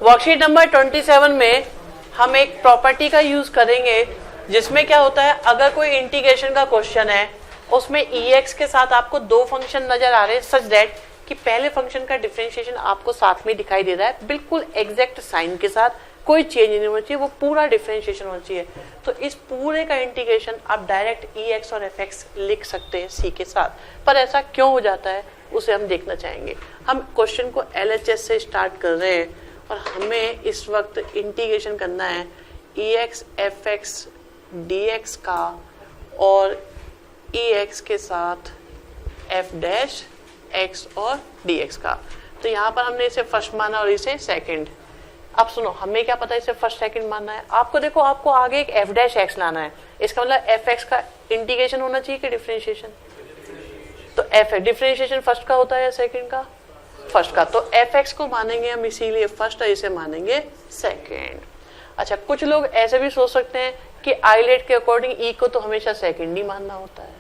Worksheet number 27 में हम एक प्रॉपर्टी का यूज करेंगे जिसमें क्या होता है, अगर कोई इंटीग्रेशन का क्वेश्चन है उसमें EX के साथ आपको दो फंक्शन नजर आ रहे हैं सच दैट कि पहले फंक्शन का डिफरेंशिएशन आपको साथ में दिखाई दे रहा है, बिल्कुल एग्जैक्ट साइन के साथ, कोई चेंज नहीं होना चाहिए, वो पूरा डिफरेंशिएशन होना चाहिए। तो इस पूरे का इंटीग्रेशन आप डायरेक्ट EX और FX लिख सकते हैं C के साथ, पर ऐसा क्यों हो जाता है उसे हम देखना चाहेंगे। हम क्वेश्चन को LHS से स्टार्ट कर रहे हैं और हमें इस वक्त इंटीग्रेशन करना है EX FX DX का और EX के साथ F डैश X और DX का। तो यहाँ पर हमने इसे फर्स्ट माना और इसे सेकंड। अब सुनो, हमें क्या पता है इसे फर्स्ट सेकंड मानना है। आपको देखो, आपको आगे एक F डैश X लाना है, इसका मतलब FX का इंटीग्रेशन होना चाहिए कि डिफरेंशिएशन। तो F डिफरेंशिएशन फर्स्ट का होता है या सेकंड का? फर्स्ट का। तो FX को मानेंगे हम इसीलिए फर्स्ट और इसे मानेंगे सेकंड। अच्छा, कुछ लोग ऐसे भी सोच सकते हैं कि आइलेट के अकॉर्डिंग E को तो हमेशा सेकंड ही मानना होता है,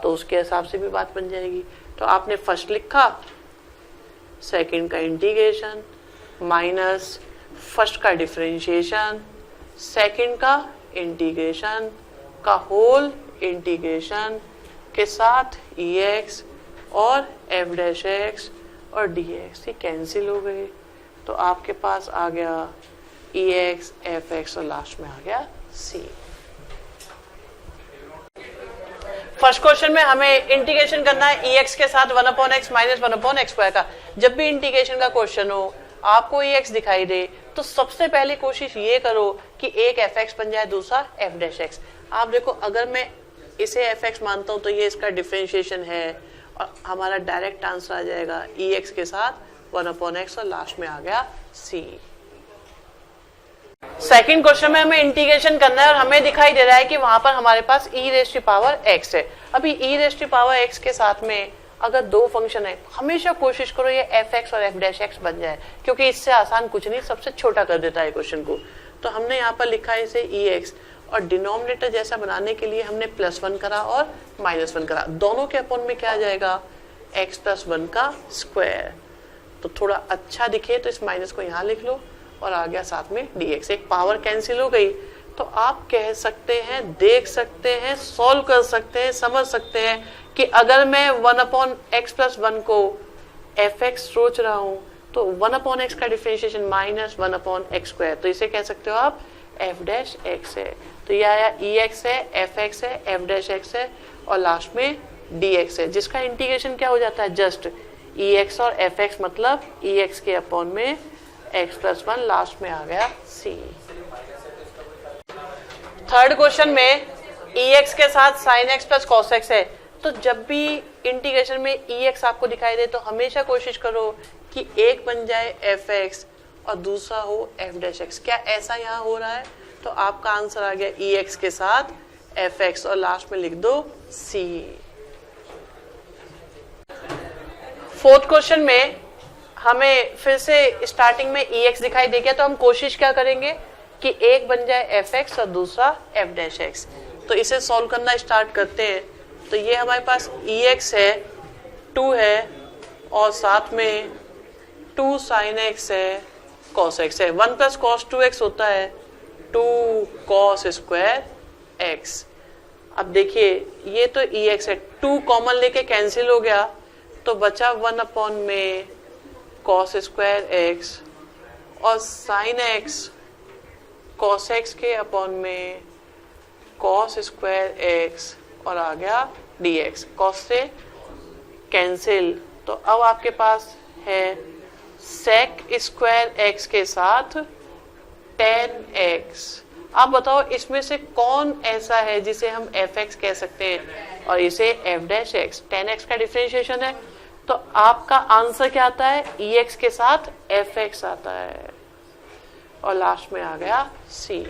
तो उसके हिसाब से भी बात बन जाएगी। तो आपने फर्स्ट लिखा, सेकंड का इंटीग्रेशन माइनस फर्स्ट का डिफरेंशिएशन, सेकंड का इंटीग्रेशन का होल इंटीग्रेशन के साथ EX और F डैश X और DX, ये कैंसिल हो गए। तो आपके पास आ गया EX FX और लास्ट में आ गया C। फर्स्ट क्वेश्चन में हमें इंटीग्रेशन करना है EX के साथ 1/x माइनस 1/x स्क्वायर का। जब भी इंटीग्रेशन का क्वेश्चन हो, आपको EX दिखाई दे तो सबसे पहले कोशिश ये करो कि एक FX बन जाए, दूसरा F डैश X। आप देखो, अगर मैं इसे FX मानता हूं तो ये इसका डिफरेंशिएशन है और हमारा डायरेक्ट आंसर आ जाएगा EX के साथ 1/x और लास्ट में आ गया C। सेकंड क्वेश्चन में हमें इंटीग्रेशन करना है और हमें दिखाई दे रहा है कि वहां पर हमारे पास e⁻x है। अभी e⁻x के साथ में अगर दो फंक्शन है, हमेशा कोशिश करो ये fx और f डैश x बन जाए, क्योंकि इससे आसान कुछ नहीं, सबसे छोटा कर देता है क्वेश्चन को। तो हमने यहाँ पर लिखा है इसे ex और डिनोमिनेटर जैसा बनाने के लिए हमने +1 करा और -1 करा। दोनों के अपॉन में क्या आ जाएगा, x + 1 का स्क्वायर। तो थोड़ा अच्छा दिखे तो इस माइनस को यहाँ लिख लो और आ गया साथ में dx। एक पावर कैंसिल हो गई। तो आप कह सकते हैं, देख सकते हैं, सॉल्व कर सकते हैं, समझ सकते हैं कि अगर मैं 1/x + 1 को fx सोच रहा हूं तो 1/x का डिफरेंशिएशन -1/x स्क्वायर, तो इसे कह सकते हो आप f डैश x है। तो यह आया EX है, FX है, F डैश x है और लास्ट में dx है, जिसका इंटीग्रेशन क्या हो जाता है, जस्ट EX और FX, मतलब EX के अपॉन में x + 1, लास्ट में आ गया C। थर्ड क्वेश्चन में EX के साथ sin x + cos x है। तो जब भी इंटीग्रेशन में EX आपको दिखाई दे तो हमेशा कोशिश करो कि एक बन जाए FX और दूसरा हो F डैश x। क्या ऐसा यहाँ हो रहा है? तो आपका आंसर आ गया EX के साथ FX और लास्ट में लिख दो C। फोर्थ क्वेश्चन में हमें फिर से स्टार्टिंग में EX दिखाई दे गया, तो हम कोशिश क्या करेंगे कि एक बन जाए FX और दूसरा F डैश x। तो इसे सॉल्व करना स्टार्ट करते हैं। तो ये हमारे पास EX है, 2 है और साथ में 2 sin x है, cos x है। 1 + cos 2x होता है 2 cos स्क्वायर x। अब देखिए, ये तो EX है, 2 कॉमन लेके कैंसिल हो गया तो बचा 1/में cos स्क्वायर x और sin x cos x के अपॉन में cos स्क्वायर x और आ गया dx। cos से कैंसिल, तो अब आपके पास है sec स्क्वायर x के साथ tan x। आप बताओ इसमें से कौन ऐसा है जिसे हम fx कह सकते हैं और इसे f dash x। tan x का डिफरेंशिएशन है, तो आपका आंसर क्या आता है, EX के साथ FX आता है और लास्ट में आ गया C।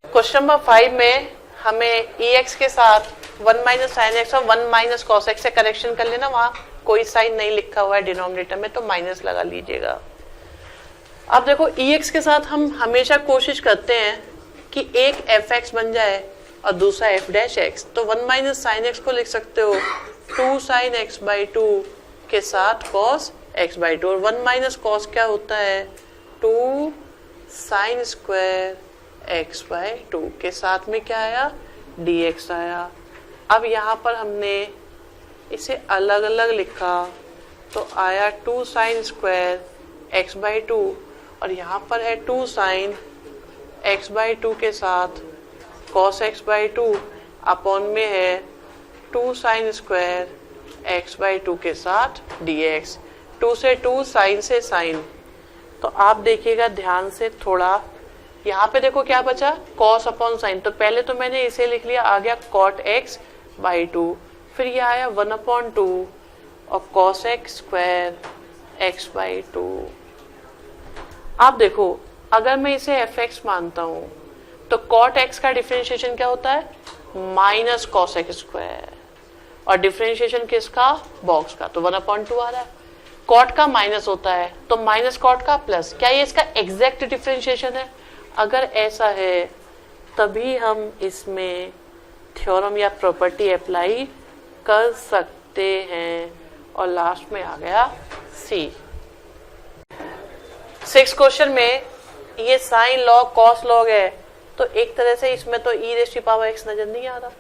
क्वेश्चन नंबर 5 में हमें EX के साथ 1 - sin x और 1 - cos x से करेक्शन कर लेना। वहां कोई साइन नहीं लिखा हुआ है डिनोमिनेटर में, तो माइनस लगा लीजिएगा। अब देखो, EX के साथ हम हमेशा कोशिश करते हैं कि एक FX बन जाए और दूसरा F डैश x। तो 1 - sin x को लिख सकते हो 2 sin x/2 के साथ cos x/2 और 1 - cos क्या होता है, 2 साइन स्क्वायर x बाय 2 के साथ में क्या आया, dx आया। अब यहाँ पर हमने इसे अलग अलग लिखा तो आया 2 साइन स्क्वायर x बाय 2, और यहाँ पर है 2 साइन x बाय 2 के साथ cos x बाय 2 अपॉन में है 2 साइन स्क्वायर x बाय 2 के साथ dx। 2 से 2 साइन से साइन, तो आप देखिएगा ध्यान से थोड़ा, यहाँ पे देखो क्या बचा, cos अपॉन साइन। तो पहले तो मैंने इसे लिख लिया, आ गया cot x बाई 2, फिर ये आया 1/2 और cos x square x by 2। आप देखो अगर मैं इसे fx मानता हूं तो cot x का डिफरेंशिएशन क्या होता है, माइनस cos x स्क्वायर, और डिफरेंशिएशन किसका, बॉक्स का, तो 1/2 आ रहा है। cot का माइनस होता है तो माइनस cot का प्लस, क्या ये इसका एग्जैक्ट डिफरेंशिएशन है? अगर ऐसा है तभी हम इसमें थ्योरम या प्रॉपर्टी अप्लाई कर सकते हैं, और लास्ट में आ गया सी। 6 क्वेश्चन में ये साइन लॉग कॉस लॉग है, तो एक तरह से इसमें तो e⁻x नजर नहीं आ रहा,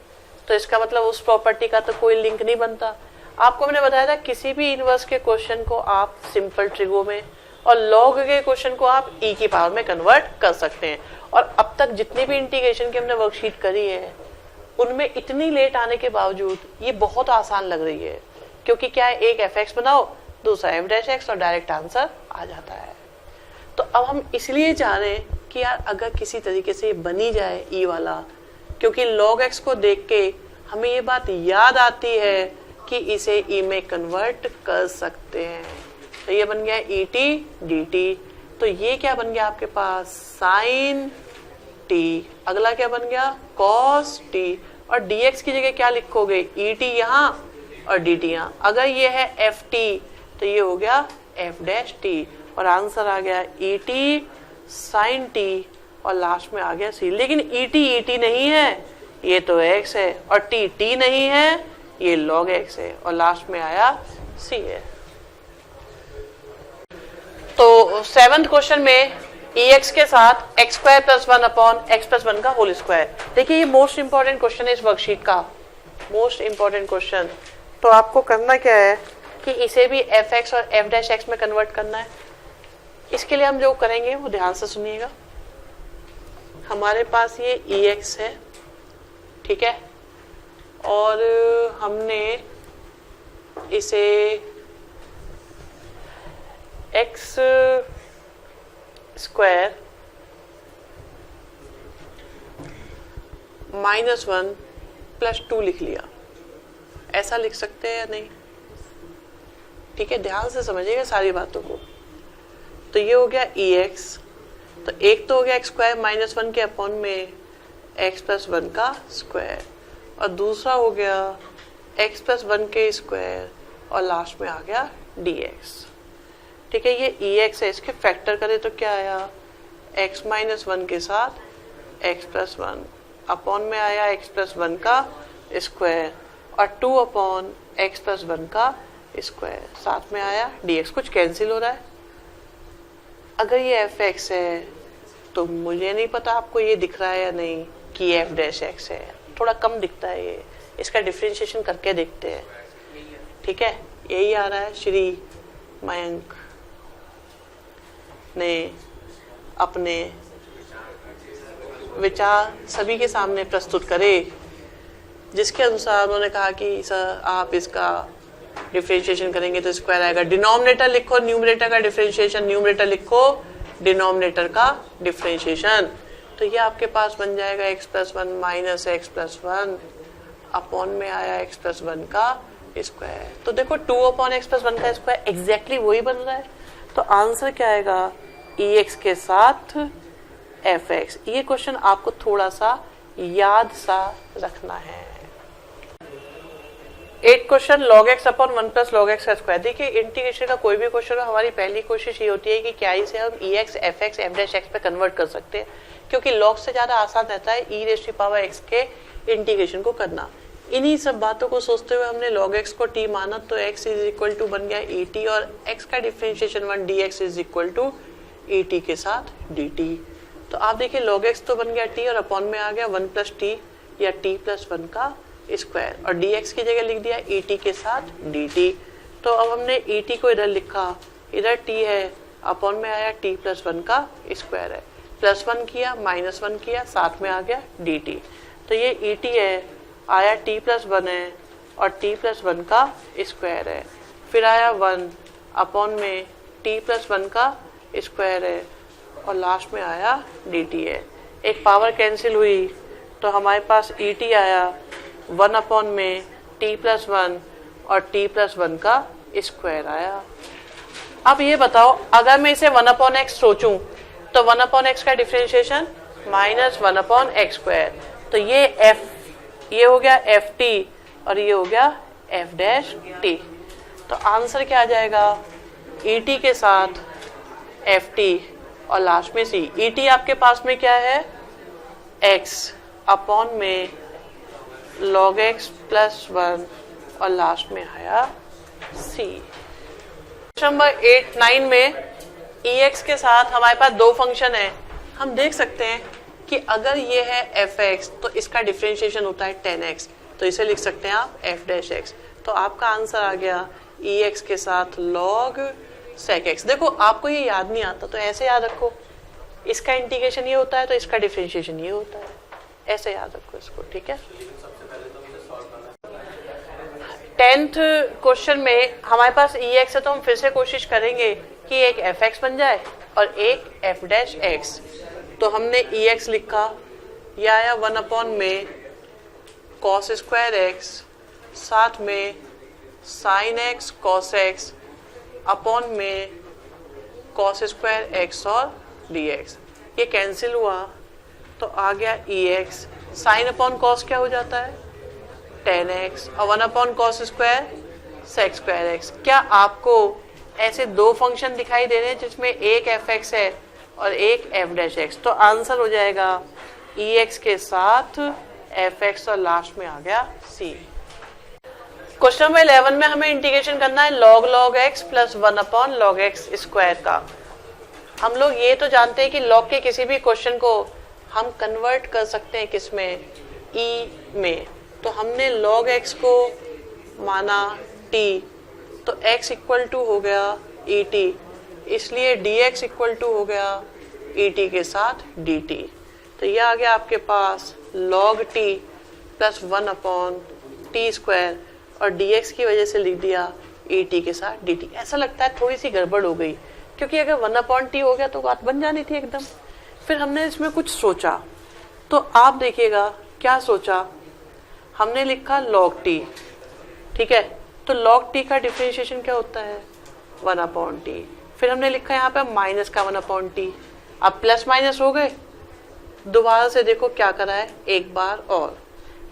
तो इसका मतलब उस प्रॉपर्टी का तो कोई लिंक नहीं बनता। आपको मैंने बताया था किसी भी इनवर्स के क्वेश्चन को आप सिंपल ट्रिगो में और लॉग के क्वेश्चन को आप e की पावर में कन्वर्ट कर सकते हैं। और अब तक जितनी भी इंटीग्रेशन की हमने वर्कशीट करी है उनमें इतनी लेट आने के बावजूद ये बहुत आसान लग रही है, क्योंकि क्या है, एक fx बनाओ, दूसरा f'(x) और डायरेक्ट आंसर आ जाता है। तो अब हम इसलिए चाह रहे हैं कि यार अगर किसी तरीके से बनी जाए e वाला, क्योंकि log x को देख के हमें ये बात याद आती है कि इसे e में कन्वर्ट कर सकते हैं। तो ये बन गया et dt, तो ये क्या बन गया आपके पास, साइन t, अगला क्या बन गया, cos t, और dx की जगह क्या लिखोगे, et यहाँ और dt यहाँ। अगर ये है ft तो ये हो गया f', और आंसर आ गया et sin t, और लास्ट में आ गया c। लेकिन et नहीं है, ये तो x है, और t नहीं है, ये log x है, और लास्ट में आया c है। तो 7th क्वेश्चन में ex के साथ x² + 1 अपॉन x + 1 का होल स्क्वायर। देखिए ये मोस्ट इंपॉर्टेंट क्वेश्चन है इस वर्कशीट का, मोस्ट इंपॉर्टेंट क्वेश्चन। तो आपको करना क्या है कि इसे भी fx और f'(x) में कन्वर्ट करना है। इसके लिए हम जो करेंगे वो ध्यान से सुनिएगा। हमारे पास ये ex है, ठीक है, और हमने इसे x² -1 + 2 लिख लिया। ऐसा लिख सकते हैं या नहीं, ठीक है, ध्यान से समझिएगा सारी बातों को। तो ये हो गया ex, तो एक तो हो गया x² -1 के अपॉन में x + 1 का स्क्वायर, और दूसरा हो गया x + 1 के स्क्वायर, और लास्ट में आ गया dx। ठीक है, ये ex है, इसके फैक्टर करें तो क्या आया, x - 1 के साथ x + 1 अपॉन में आया x + 1 का स्क्वायर, और 2 अपॉन x + 1 का स्क्वायर, साथ में आया dx। कुछ कैंसिल हो रहा है। अगर ये fx है तो मुझे नहीं पता आपको ये दिख रहा है या नहीं कि f'(x) है, थोड़ा कम दिखता है ये, इसका डिफरेंशिएशन करके देखते हैं। ठीक है, यही आ रहा है। श्री मयंक ने अपने विचार सभी के सामने प्रस्तुत करे, जिसके अनुसार उन्होंने कहा कि सर आप इसका डिफरेंशिएशन करेंगे तो स्क्वायर आएगा। डिनोमिनेटर लिखो न्यूमरेटर का डिफरेंशिएशन, न्यूमरेटर लिखो डिनोमिनेटर का डिफरेंशिएशन। तो ये आपके पास बन जाएगा x + 1 - x + 1 अपॉन में आया x + 1 का स्क्वायर। तो देखो 2 अपॉन x + 1 का स्क्वायर एग्जैक्टली वही बन रहा है। तो आंसर क्या आएगा, ex के साथ fx। ये क्वेश्चन आपको थोड़ा सा याद सा रखना है। 8 question log x upon 1 + log x का स्क्वायर। देखिए इंटीग्रेशन का कोई भी क्वेश्चन हो, हमारी पहली कोशिश ये होती है कि क्या इसे हम ex, fx, f'(x) पे कन्वर्ट कर सकते हैं, क्योंकि log से ज्यादा आसान रहता है e⁻x के इंटीग्रेशन को करना। इन्हीं सब बातों को सोचते हुए हमने log x को t माना, तो x = बन गया et, और x का डिफरेंशिएशन 1 dx = ई टी के साथ डी टी। तो आप देखिए log x तो बन गया t और अपॉन में आ गया 1 प्लस टी या t प्लस 1 का स्क्वायर, और dx की जगह लिख दिया ई टी के साथ dt। तो अब हमने ई टी को इधर लिखा, इधर t है, अपॉन में आया t प्लस 1 का स्क्वायर है, प्लस 1 किया माइनस 1 किया, साथ में आ गया dt। तो ये ई टी है, आया t प्लस 1 है और t प्लस 1 का स्क्वायर है, फिर आया 1 अपॉन में t प्लस 1 का स्क्वायर है और लास्ट में आया dt है। एक पावर कैंसिल हुई तो हमारे पास ई टी आया 1 अपॉन में t प्लस 1 और t प्लस 1 का स्क्वायर आया। अब ये बताओ, अगर मैं इसे 1 अपॉन एक्स सोचूं तो 1 अपॉन एक्स का differentiation minus 1 upon x square. तो ये हो गया एफ टी और ये हो गया एफ डैश टी। तो आंसर क्या आ जाएगा, ई टी के साथ एफ टी और लास्ट में सी। ई टी आपके पास में क्या है, एक्स अपॉन में log x प्लस 1 और लास्ट में आया सी। नंबर 8, 9 में ex के साथ हमारे पास दो फंक्शन है। हम देख सकते हैं कि अगर ये है fx तो इसका डिफरेंशिएशन होता है 10x, तो इसे लिख सकते हैं आप f डैश x। तो आपका आंसर आ गया ex के साथ log sec x। देखो आपको ये याद नहीं आता तो ऐसे याद रखो, इसका इंटीग्रेशन ये होता है तो इसका डिफरेंशिएशन ये होता है, ऐसे याद रखो इसको, ठीक है। 10th क्वेश्चन में हमारे पास ex है तो हम फिर से कोशिश करेंगे कि एक fx बन जाए और एक f डैश x। तो हमने ex लिखा, यह आया 1 अपॉन में cos स्क्वायर x, साथ में sin x cos x upon में cos स्क्वायर x और dx। ये कैंसिल हुआ तो आ गया ex, sin अपॉन cos क्या हो जाता है 10x और 1 upon cos square sec square x। क्या आपको ऐसे दो फंक्शन दिखाई दे रहे हैं जिसमें एक fx है और एक f डैश x? तो आंसर हो जाएगा ex के साथ fx और लास्ट में आ गया c। क्वेश्चन नंबर 11 में हमें इंटीग्रेशन करना है log x plus 1 upon log x square का। हम लोग ये तो जानते हैं कि log के किसी भी क्वेश्चन को हम कन्वर्ट कर सकते हैं किसमें, e में। तो हमने log x को माना t, तो x इक्वल टू हो गया ई टी, इसलिए dx इक्वल टू हो गया ई टी के साथ dt। तो ये आ गया आपके पास log t plus 1 upon T square और dx की वजह से लिख दिया ई टी के साथ dt। ऐसा लगता है थोड़ी सी गड़बड़ हो गई, क्योंकि अगर 1 अपॉन टी हो गया तो बात बन जानी थी एकदम। फिर हमने इसमें कुछ सोचा, तो आप देखिएगा क्या सोचा, हमने लिखा log t, ठीक है। तो log t का डिफरेंशिएशन क्या होता है 1 अपॉन टी। फिर हमने लिखा यहाँ पे माइनस का 1 अपॉन टी। अब प्लस माइनस हो गए, दोबारा से देखो क्या करा है, एक बार और।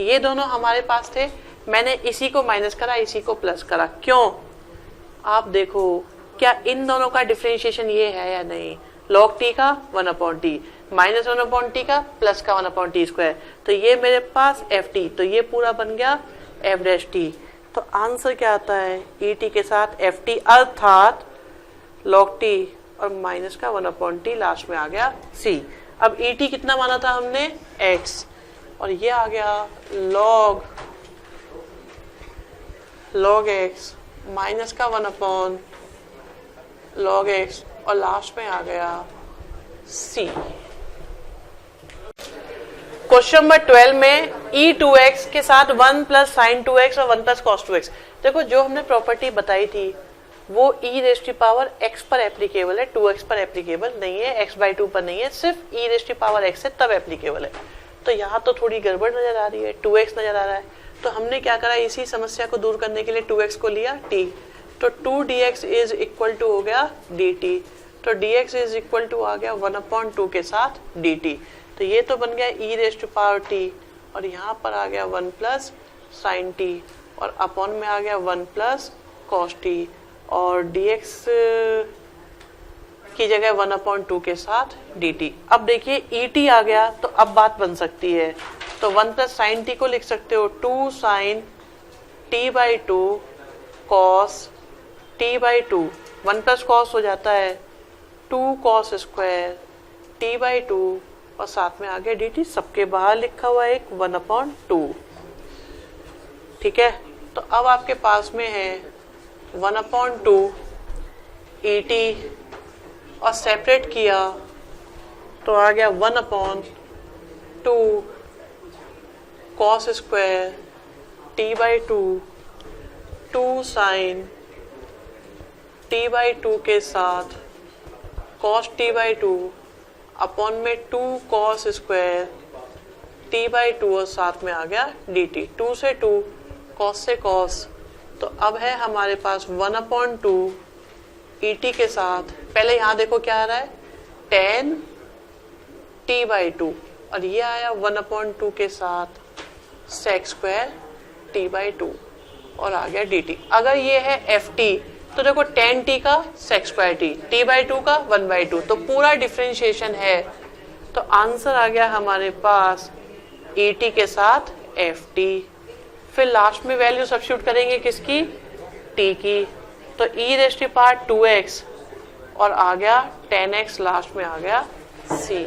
ये दोनों हमारे पास थे, मैंने इसी को माइनस करा इसी को प्लस करा। क्यों? आप देखो क्या इन दोनों का डिफरेंशिएशन ये है या नहीं, log t का 1 upon T minus 1 upon T का प्लस का 1 अपॉन टी स्क्वायर। तो ये मेरे पास एफ टी, तो ये पूरा बन गया एफ डैश टी। तो आंसर क्या आता है, ई टी के साथ एफ टी अर्थात log t और माइनस का 1 अपॉन टी, लास्ट में आ गया सी। अब ई टी कितना माना था हमने x, और ये आ गया log x माइनस का 1 अपॉन log x और लास्ट में आ गया c। क्वेश्चन नंबर 12 में e2x के साथ 1 प्लस साइन 2x और 1 प्लस कॉस 2x। देखो जो हमने प्रॉपर्टी बताई थी वो e raise to power x पर एप्लीकेबल है, 2x पर एप्लीकेबल नहीं है, x/2 पर नहीं है, सिर्फ e raise to power x है तब एप्लीकेबल है। तो यहाँ तो थोड़ी गड़बड़ नजर आ रही है, 2x नजर आ रहा है। तो हमने क्या करा, इसी समस्या को दूर करने के लिए 2x को लिया t, तो 2dx इज इक्वल टू हो गया dt। तो dx इज इक्वल टू आ गया 1/2 के साथ dt। तो ये तो बन गया e raise to power t और यहाँ पर आ गया 1 प्लस साइन t और अपॉन में आ गया 1 प्लस कॉस t और dx की जगह 1/2 के साथ dt। अब देखिए et आ गया तो अब बात बन सकती है। तो 1 प्लस साइन t को लिख सकते हो 2 sign t/2 cos t/2, 1 plus cos हो जाता है 2 cos स्क्वायर t बाई 2 और साथ में आ गया dt, सबके बाहर लिखा हुआ है एक 1/2। ठीक है, तो अब आपके पास में है 1/2 et और सेपरेट किया तो आ गया 1/2 cos square t by 2 2 sine t by 2 के साथ cos t बाई 2 अपॉन में 2 cos स्क्वायर t बाई 2 और साथ में आ गया dt, 2 से 2 cos से cos। तो अब है हमारे पास 1/2 et के साथ, पहले यहाँ देखो क्या आ रहा है tan t बाई 2 और ये आया 1/2 के साथ sec स्क्वायर t बाई 2 और आ गया dt। अगर ये है ft तो देखो tan t का sec स्क्वायर t बाई 2 का 1/2, तो पूरा डिफरेंशिएशन है। तो आंसर आ गया हमारे पास et के साथ ft। फिर लास्ट में वैल्यू सब्स्टिट्यूट करेंगे किसकी, t की, तो e rest to power 2x और आ गया 10x, लास्ट में आ गया c।